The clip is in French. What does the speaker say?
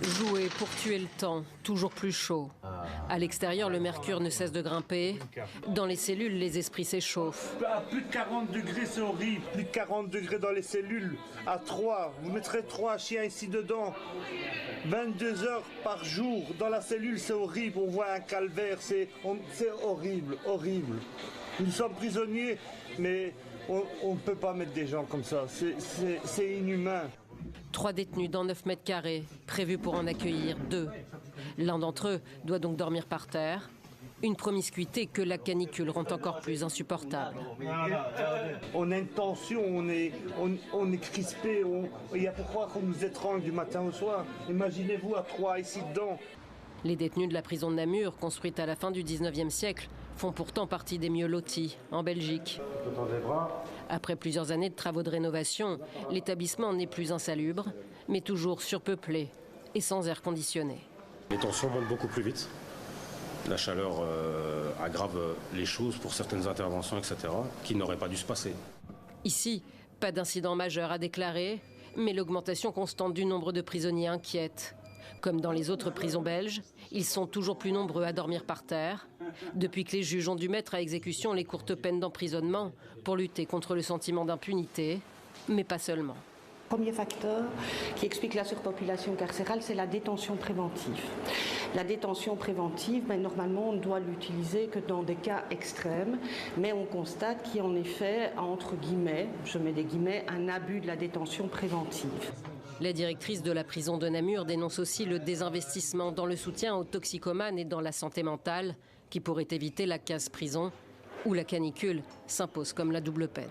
Jouer pour tuer le temps, toujours plus chaud. À l'extérieur, le mercure ne cesse de grimper. Dans les cellules, les esprits s'échauffent. À plus de 40 degrés, c'est horrible. Plus de 40 degrés dans les cellules. À 3, vous mettrez 3 chiens ici dedans. 22 heures par jour dans la cellule, c'est horrible. On voit un calvaire, c'est horrible, horrible. Nous sommes prisonniers, mais on ne peut pas mettre des gens comme ça. C'est inhumain. 3 détenus dans 9 mètres carrés, prévus pour en accueillir 2. L'un d'entre eux doit donc dormir par terre. Une promiscuité que la canicule rend encore plus insupportable. On a une tension, on est crispé, il y a pour croire qu'on nous étrangle du matin au soir. Imaginez-vous à 3 ici dedans. Les détenus de la prison de Namur, construite à la fin du 19e siècle, font pourtant partie des mieux lotis en Belgique. Après plusieurs années de travaux de rénovation, l'établissement n'est plus insalubre, mais toujours surpeuplé et sans air conditionné. Les tensions montent beaucoup plus vite. La chaleur aggrave les choses pour certaines interventions, etc., qui n'auraient pas dû se passer. Ici, pas d'incident majeur à déclarer, mais l'augmentation constante du nombre de prisonniers inquiète. Comme dans les autres prisons belges, ils sont toujours plus nombreux à dormir par terre, depuis que les juges ont dû mettre à exécution les courtes peines d'emprisonnement pour lutter contre le sentiment d'impunité, mais pas seulement. Premier facteur qui explique la surpopulation carcérale, c'est la détention préventive. La détention préventive, normalement, on ne doit l'utiliser que dans des cas extrêmes, mais on constate qu'il y a en effet, entre guillemets, je mets des guillemets, un abus de la détention préventive. La directrice de la prison de Namur dénonce aussi le désinvestissement dans le soutien aux toxicomanes et dans la santé mentale, qui pourrait éviter la casse prison, où la canicule s'impose comme la double peine.